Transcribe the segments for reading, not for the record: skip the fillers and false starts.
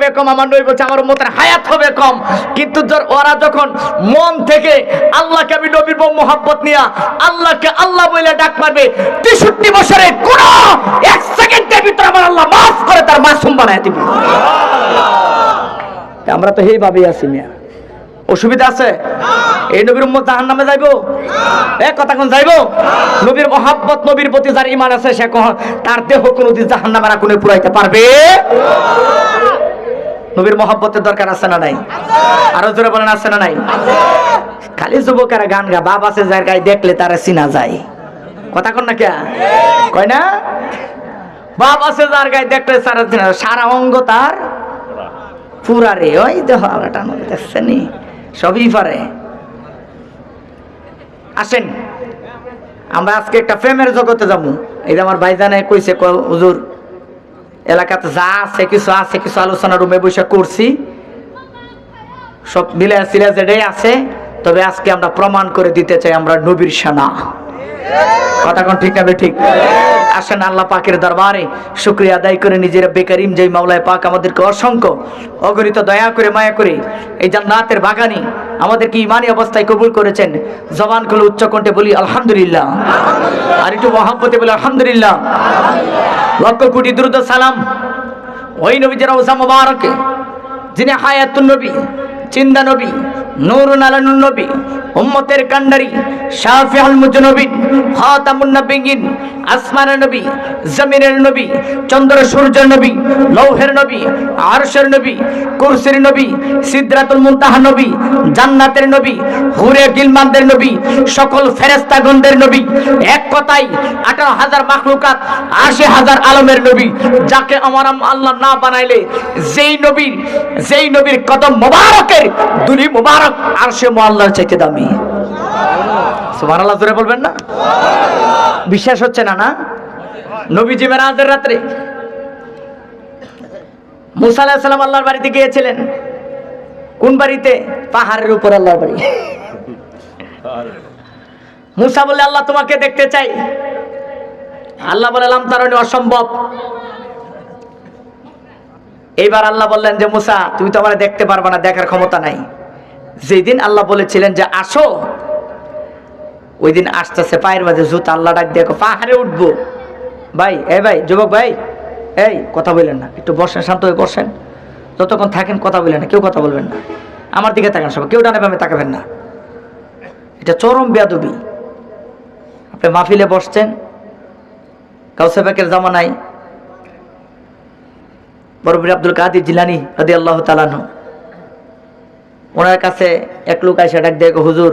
হবে কম, আমার নবী বলছে আমার উম্মতের হায়াত হবে কম। কিন্তু ওরা যখন মন থেকে আল্লাহকে, আমি নবীর মুহাব্বত নিয়ে আল্লাহকে আল্লাহ বলে ডাক পারবে, 63 বছরে কোন এক সেকেন্ডের ভিতরে আমার আল্লাহ মাফ করে তার মাসুম বানায় দিবে। আমরা তো এই ভাবেই আছি মিয়া, অসুবিধা আছে? এই নবীর উম্মত জাহান্নামে যাইবো? এক কথা কোন যাইবো? নবীর মুহাব্বত, নবীর প্রতি যার ঈমান আছে সে তার দেহ কোনদিন জাহান্নামের আগুনে পুরাইতে পারবে? নবীর মুহাব্বতের দরকার আছে না নাই? আরো জোরে বলেন আছে না নাই? খালি যুবকেরা গান গা, বাপ আছে যার গায়ে দেখলে তারা চিনা যায়। কথা কোন না কে কয় না? বাপ আছে যার গায়ে দেখলে তারা চিনা, সারা অঙ্গ তার পুরা রে। ওই দেহ দেখছেন সবই পারে। আসেন আমরা আজকে একটা প্রেমের জগতে যাবো। এই যে আমার ভাইজানে কইছে, হুজুর এলাকাতে যা আছে কিছু আছে, কিছু আলোচনা রুমে বসে করছি, সব মিলে সিলে যেটাই আছে, তবে আজকে আমরা প্রমাণ করে দিতে চাই আমরা নবীর সেনা। কথা কোন ঠিক না ঠিক? আসেন আল্লাহ পাকের দরবারে শুকরিয়া আদায় করে নিজের বেকারিম যেই মাওলায় পাক আমাদেরকে অসংখ্য অগণিত দয়া করে মায়া করে এই জান্নাতের বাগানে আমাদেরকে ইমানি অবস্থায় কবুল করেছেন। জবান খুলে উচ্চ কণ্ঠে বলি আলহামদুলিল্লাহ, আর একটু মহব্বতে বলি আলহামদুলিল্লাহ। লক্ষ কোটি দুরূদ সালাম ওই নবীর রওজা মুবারকে, যিনি হায়াতুন নবী, চিন্দা নবী, নূরুন আলানুন নবী, উম্মতের কান্ডারি, শাফিউল মুজনবিন, খাতামুন নবিয়্যিন, আসমানের নবী, জমিনের নবী, চন্দ্র সূর্যের নবী, লৌহের নবী, আরশের নবী, কুরসির নবী, সিদরাতুল মুনতাহা নবী, জান্নাতের নবী, হুরে গিলমানদের নবী, সকল ফেরেশতাগণদের নবী, এক কথায় 18,000 মাখলুকাত, 80,000 আলমের নবী, যাকে আমার আল্লাহ না বানাইলে যেই নবীর কদম মোবারকের দুলি মোবারক আরশে মুআল্লার চাইতে দামি। সুবহানাল্লাহ জোরে বলবেন না? বিশ্বাস হচ্ছে না? না, নবীজি মেরাজের রাত্রে মুসা আলাইহিস সালাম আল্লাহর বাড়িতে গিয়েছিলেন। কোন বাড়িতে? পাহাড়ের উপর আল্লাহর বাড়ি। মুসা বলে আল্লাহ তোমাকে দেখতে চাই। আল্লাহ বললাম তারনি অসম্ভব। এইবার আল্লাহ বললেন যে মুসা তুমি তো আমারে দেখতে পারবে না, দেখার ক্ষমতা নাই। যেদিন আল্লাহ বলেছিলেন যে আসো, ওই দিন আসতেছে পায়ের মাঝে জুতা। আল্লাহ ডাক দেখো পাহাড়ে উঠবো। ভাই ভাই যুবক ভাই, এই কথা বললেন না, একটু বসেন, শান্ত হয়ে বসেন। যতক্ষণ থাকেন কথা বললেন না, কেউ কথা বলবেন না। আমার দিকে তাকান সবাই, কেউ ডানে বামে তাকাবেন না। এটা চরম বেয়াদবি। আপনি মাহফিলে বসছেন, গাউসে পাকের জামানায় বড় পীর আব্দুল কাদের জিলানী রাদিয়াল্লাহু তাআলা আনহু, ওনার কাছে এক লোক এসে ডাক দিয়ে, হুজুর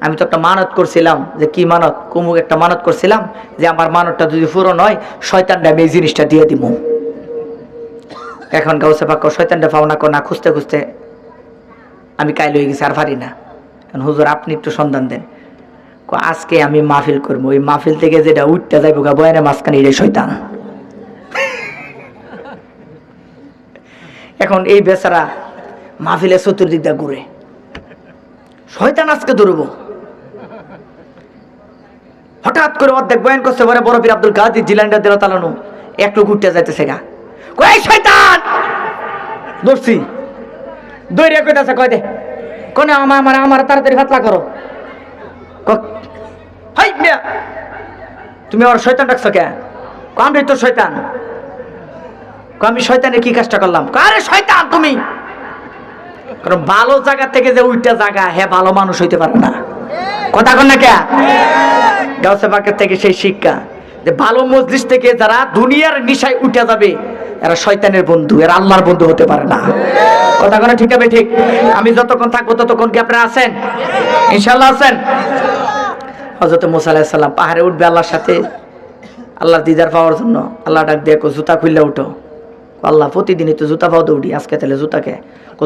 আমি তো একটা মানত করছিলাম। যে কি মানত? কুমুক একটা মানত করছিলাম যে আমার মানতটা যদি পূরণ হয় শয়তানটা আমি এই জিনিসটা দিয়ে দিব। এখন গাউসে পাক শয়তানটা পাও না, না খুঁজতে খুঁজতে আমি কাইল হয়ে গেছি, আর পারি না। এখন হুজুর আপনি একটু সন্ধান দেন। আজকে আমি মাহফিল করবো, ওই মাহফিল থেকে যেটা উঠতে যাইব গা বয়ানের মাঝখানে, এটাই শয়তান। এখন এই বেচারা মাহফিলে চতুর্দিক দিয়ে ঘুরে, শয়তান আজকে ধরবো। হঠাৎ করে অর্ধেক বয়ান করতে পারে বড় পীর আব্দুল কাদের জিলানী রাদিয়াল্লাহু তাআলা আনহু, একটু ঘুরতে যাইতেছে গা, কই শয়তান ধরছি, দৌড়ে কইতাছে, কয় দে কোনে আমার তাড়াতাড়ি ফাতলা করো। হাই মিয়া তুমি আমার শয়তান ডাকছো কে? আমি তো শয়তান। আমি শয়তানের কি কাজটা করলাম? আরে শয়তান তুমি। কারণ ভালো জায়গা থেকে যে উইটা জায়গা, হ্যাঁ ভালো মানুষ হইতে পারে না। কথা কন না কে? গাউসে পাকের থেকে সেই শিক্ষা যে ভালো মজলিস থেকে যারা দুনিয়ার নিশায় উঠে যাবে এরা শয়তানের বন্ধু, এরা আল্লাহর বন্ধু হতে পারে না। কথা কন ঠিক হবে? ঠিক। আমি যতক্ষণ থাকবো ততক্ষণ কি আপনারা আছেন? ইনশাআল্লাহ আছেন। হযরত মুসা আলাইহিস সালাম পাহাড়ে উঠবে আল্লাহর সাথে, আল্লাহর দিদার পাওয়ার জন্য। আল্লাহ ডাক দিয়ে জুতা খুললে উঠো। আল্লাহ প্রতিদিনই তো জুতা পাও তো উঠি, আজকে তাহলে জুতাকে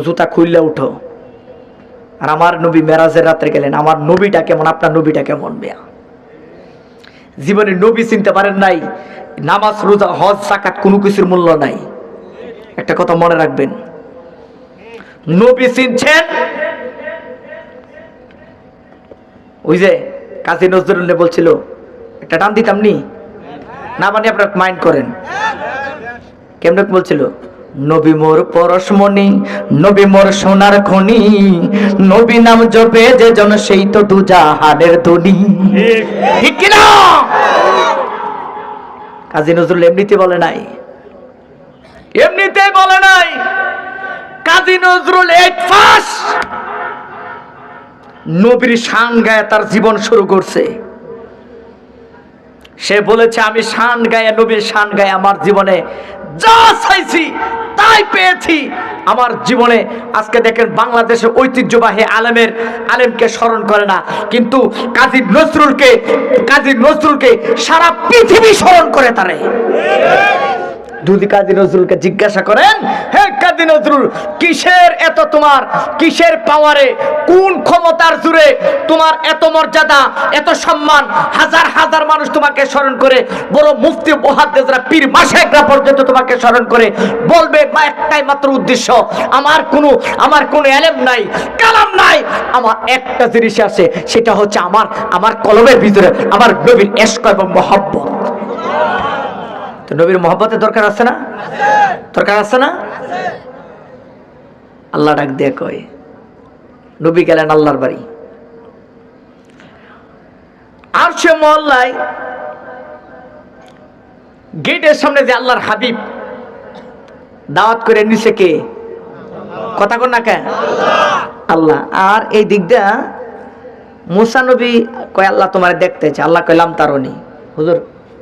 জুতা খুললে উঠো। আর আমার নবী মেরাজের রাত্রে গেলেন। আমার নবীটা কেমন, আপনার নবীটা কেমন? বেয়া জীবনে নবী চিনতে পারেন নাই, নামাজ রোজা হজ যাকাত কোনো কিছুর মূল্য নাই। একটা কথা মনে রাখবেন, নবী চিনছেন। ওই যে কাজী নজরুল্লাহ বলছিল, একটা টান দিতাম নি না, মানে আপনার মাইন্ড করেন কেমন বলছিল, নবী মোর পরশমণি, নবী মোর সোনার খনি, নবী নাম জপে যে জন সেই তো দুজাহানের ধনী। ঠিক কি না? কাজী নজরুল এমনিতে বলে নাই, এমনিতে বলে নাই। কাজী নজরুল এক ফাঁস নবীর শান গায়ে তার জীবন শুরু করছে। সে বলেছে আমি শান গায়ে, নবীর শান গায়ে আমার জীবনে যা চাইছি তাই পেয়েছি। আমার জীবনে আজকে দেখেন বাংলাদেশের ঐতিহ্যবাহী আলেমকে স্মরণ করে না, কিন্তু কাজী নজরুলকে সারা পৃথিবী স্মরণ করে তারে। যদি কাজী নজরুলকে জিজ্ঞাসা করেন, হে কাজী নজরুল, কিসের এত তোমার, কিসের পাওয়ারে, কোন ক্ষমতার জোরে তোমার এত মর্যাদা, এত সম্মান, হাজার হাজার মানুষ তোমাকে স্মরণ করে, বড় মুফতি মুহাদ্দিসরা পীর মাশায়েখরা পর্যন্ত তোমাকে স্মরণ করে, বলবে একটাই মাত্র উদ্দেশ্য, আমার কোনো ইলম নাই, কালাম নাই, আমার একটা জিনিস আছে, সেটা হচ্ছে আমার কলমের ভিতরে আমার নবীর ইশক এবং মহব্বত। তো নবীর মহব্বতের দরকার আছে না? দরকার আছে না? আল্লাহ ডাক দিয়ে কয়, নবী গেলেন আল্লাহর বাড়ি, আর সে মহল্লায় গেটের সামনে যে আল্লাহর হাবিব দাওয়াত করে নিছে কে? কথা কর না কেন? আল্লাহ। আর এই দিকটা মুসা নবী কয় আল্লাহ তোমার দেখতে চাই। আল্লাহ কইলাম তারনি। হুজুর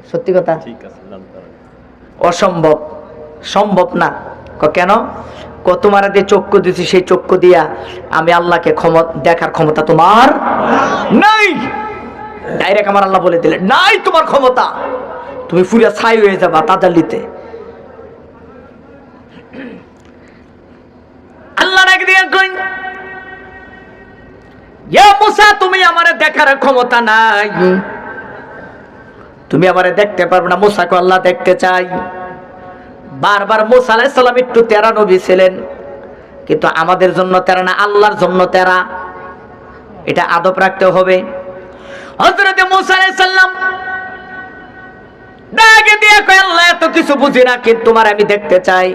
সত্যি কথা? ঠিক আছে, অসম্ভব, সম্ভব না। কেন? তোমার যে চক্ষু দিছি সেই চক্ষু দিয়া আমি আল্লাহকে দেখার ক্ষমতা তোমার নাই। ডাইরেক্ট আমার আল্লাহ বলে দিলেন, নাই তোমার ক্ষমতা, তুমি পুরা ছাই হয়ে যাবা তাজাল্লিতে। আল্লাহ ডাক দিয়ে কই, ইয়া মুসা, তুমি আমারে দেখার ক্ষমতা নাই, তুমি আমারে দেখতে পারবে না। মুসাকে আল্লাহ দেখতে চাই। বারবার মুসা আলাইহিস সালাম একটু তেরা নবী ছিলেন, কিন্তু আমাদের জন্য তেরা না, আল্লাহর জন্য তেরা। এটা আদব রাখতে হবে। হযরত মুসা আলাইহিস সালাম ডাকে দিয়ে কয়, আল্লাহ এত কিছু বুঝি না, কিন্তু তোমার আমি দেখতে চাই।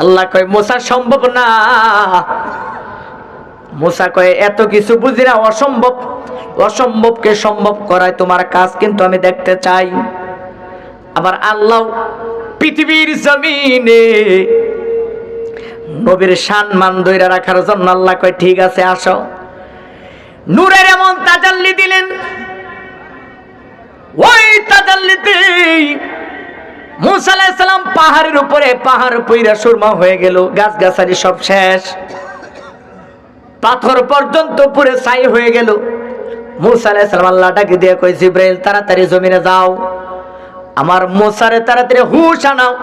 আল্লাহ কয়, মুসা সম্ভব না। মুসা কয়, এত কিছু বুঝি না, অসম্ভব, অসম্ভবকে সম্ভব করায় তোমার কাজ, কিন্তু আমি দেখতে চাই। আবার আল্লাহ পৃথিবীর জমিনে নবীর সম্মান ধরে রাখার জন্য আল্লাহ কয়, ঠিক আছে আসো। নূরের এমন তাজাল্লি দিলেন, ওই তাজাল্লিতে মুসা আলাইহিস সালাম পাহাড়ের উপরে, পাহাড় পইরা সুরমা হয়ে গেল, গাছগাছালি সব শেষ, পাথর পর্যন্ত পুরো ছাই হয়ে গেল। মুসা আলাইহিস সালাম আল্লাহ ডাকে দিয়ে কই, জিবরাইল তাড়াতাড়ি জমিনে যাও, আমার মুসারে তাড়াতাড়ি হুশ আনাও।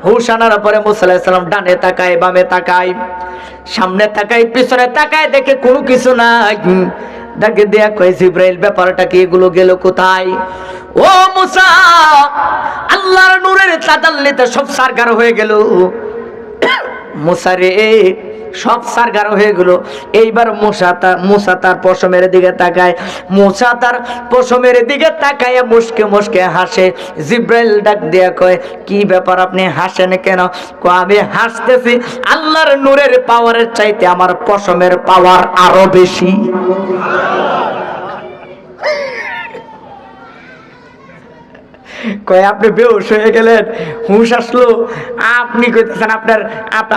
হুশ আনার পরে মুসা আলাইহিস সালাম ডানে তাকায়, বামে তাকায়, সামনে তাকায়, পিছনে তাকায়, দেখে কোনো কিছু নাই। ডাকে দেয়া কই, জিবরাইল ব্যাপারটা কি, এগুলো গেল কোথায়? ও মুসা, আল্লাহর নূরের তাজাল্লিতে সব সারগার হয়ে গেল। মুসা রে, সব সারগার হয়ে গেল। এইবার মুসা তার পশমের দিকে তাকায়, মুসা তার পশমের দিকে তাকায় মুশকে মুশকে হাসে। জিবরাইল ডাক দিয়া কয়, কি ব্যাপার, আপনি হাসেন কেন? আমি হাসতেছি, আল্লাহর নূরের পাওয়ারের চাইতে আমার পশমের পাওয়ার আরো বেশি। কয়, আপনি বেহুশ হয়ে গেলেন, হুঁশ আসলো, আপনি কইতেছেন আপনার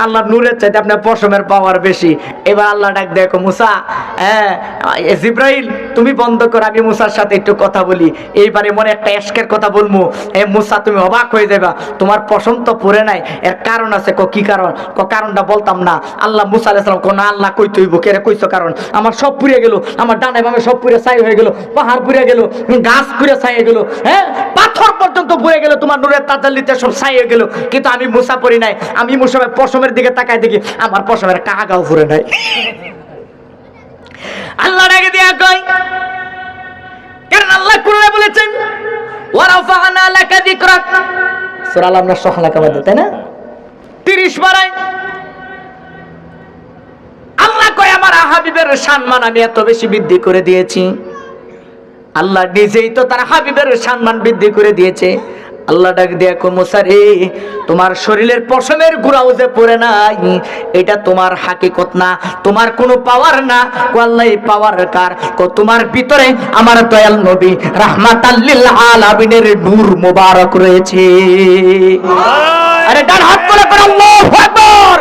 আল্লাহর নূরের চাইতে আপনার পশমের পাওয়ার বেশি। এবার আল্লাহ ডাক দেখো, মুসা, জিবরাইল তুমি বন্ধ করো, আমি মুসার সাথে একটু কথা বলি। এইবারে মনে একটা এশকের কথা বলবো। মুসা তুমি অবাক হয়ে যাবা, তোমার পশম তো পরে নাই, এর কারণ আছে। কি কারণ? কারণটা বলতাম না। আল্লাহ মুসা আলাইহিস সালাম কোন আল্লাহ কইতে হইব, কে কইছো কারণ? আমার সব পুড়ে গেল, আমার ডানে বামে সব পুড়ে ছাই হয়ে গেল, পাহাড় পুড়ে গেল, গাছ পুড়ে ছাই হয়ে গেল, পাথর পর্যন্ত পুড়ে গেল, তোমার নূরের তাজাল্লিতে সব ছাই হয়ে গেল, কিন্তু আমি মুসা পড়ি নাই। আমি মুসার পশমের দিকে তাকাই, দেখি আমার পশমের কাগাও পুড়ে নাই। আল্লাহ ডাকে দিয়া কয়, কারণ আল্লাহ কোরআনে বলেছেন, ওয়া রাফা'না লাকা যিকরাক, সূরা আল ইমরান সহালাকা মধ্যে, তাই না? 30 বারায় আল্লাহ কয়, আমার হাবিবের সম্মান আমি এত বেশি বৃদ্ধি করে দিয়েছি। আল্লাহ নিজেই তো তার হাবিবের সম্মান বৃদ্ধি করে দিয়েছে। আল্লাহ ডাক দিয়া কো মুসা রে, তোমার শরীরের পশমের গুড়াও যে পড়ে নাই, এটা তোমার হাকিকত না, তোমার কোনো পাওয়ার না। কো আল্লাহ এই পাওয়ার কার? কো তোমার ভিতরে আমার দয়াল নবী রাহমাতাল লিল আলামিনের নূর মুবারক রয়েছে। আরে ডান হাত করে আল্লাহু আকবার,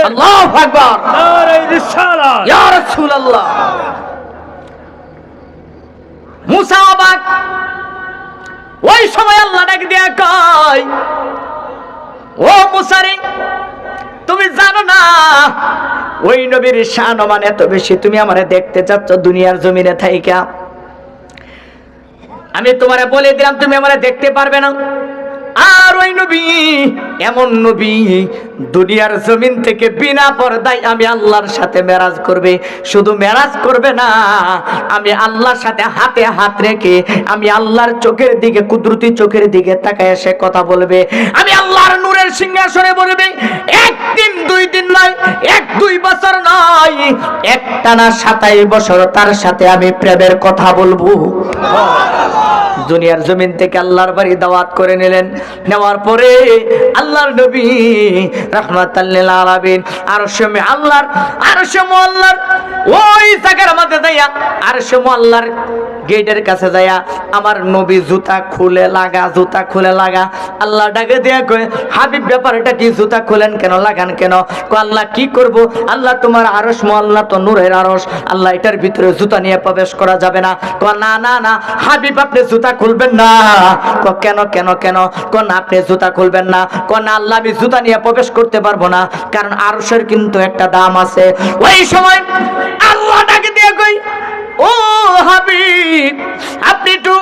আল্লাহু আকবার, নারে রিসালাত, ইয়া রাসূলুল্লাহ। মুসা অবাক। ওই সময় আল্লাহ ডাক দিয়া কয়, ও মুসা রে, তুমি জানো না ওই নবীর শান মান এত বেশি, তুমি আমারে দেখতে চাচ্ছ দুনিয়ার জমিনে থাইকা। আমি তোমারে বলে দিলাম তুমি আমারে দেখতে পারবে না। আর ওই নবী এমন নবী, দুনিয়ার জমিন থেকে বিনা পর্দায় আমি আল্লাহর সাথে মেরাজ করবে। শুধু মেরাজ করবে না, আমি আল্লাহর সাথে হাতে হাত রেখে আমি আল্লাহর চোখের দিকে, কুদরতি চোখের দিকে তাকায় সে কথা বলবে। আমি আল্লাহর নূরের সিংহাসনে বলবে। একদিন দুই দিন নয়, এক দুই বছর নয়, একটানা 27 বছর তার সাথে আমি প্রেমের কথা বলবো। দুনিয়ার জমিন থেকে আল্লাহর বাড়ি দাওয়াত করে নিলেন। নেওয়ার পরে আল্লাহর নবী রাহমাতাল লিল আলামিন আরশে মুআল্লার ওই জায়গার মধ্যে যাইয়া, আরশে মুআল্লার গেটের কাছে যাইয়া আমার নবী জুতা খুলে লাগা, জুতা খুলে লাগা। আল্লাহ ডাকে দিয়া কয়, হাবিব ব্যাপারটা কি? জুতা খুলেন কেন, লাগান কেন? কো আল্লাহ কি করব? আল্লাহ তোমার আরশ মুআল্লা তো নূরের আরশ, আল্লাহ এটার ভিতরে জুতা নিয়ে প্রবেশ করা যাবে না। কো না না না হাবিব, আপনি জুতা খুলবেন না। কো কেন কেন কেন? কো না আপনি জুতা খুলবেন না। কো না আল্লাহ, আমি জুতা নিয়ে প্রবেশ করতে পারবো না, কারণ আরশের কিন্তু একটা দাম আছে। ওই সময় আল্লাহ ডাকে দিয়ে কই, ও হাবিব, আপনি একটু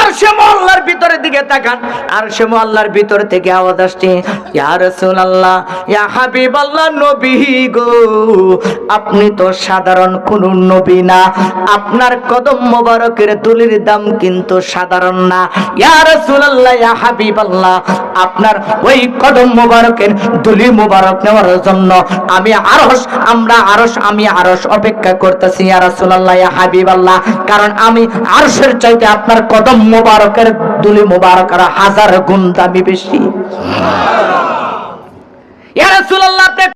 আরশে মুআল্লার ভিতরের দিকে তাকান। আরশে মুআল্লার ভিতর থেকে আওয়াজ আসছে, ইয়া রাসূলুল্লাহ, ইয়া হাবিবাল্লাহ, নবী গো, আপনি তো সাধারণ কোন নবী না, আপনার কদম মোবারকের দুলির দাম কিন্তু সাধারণ না। ইয়া রাসূলুল্লাহ, ইয়া হাবিবাল্লাহ, আপনার ওই কদম মোবারকের দুলি মোবারক নেওয়ার জন্য আমি আরশ অপেক্ষা করতেছি ইয়া রাসূলুল্লাহ, ইয়া হাবিবাল্লাহ, কারণ আমি আরশের চাইতে আপনার কদম মোবারকের দুলি মোবারকের 1000 গুণ দামি বেশি। ইয়া রাসূলুল্লাহ,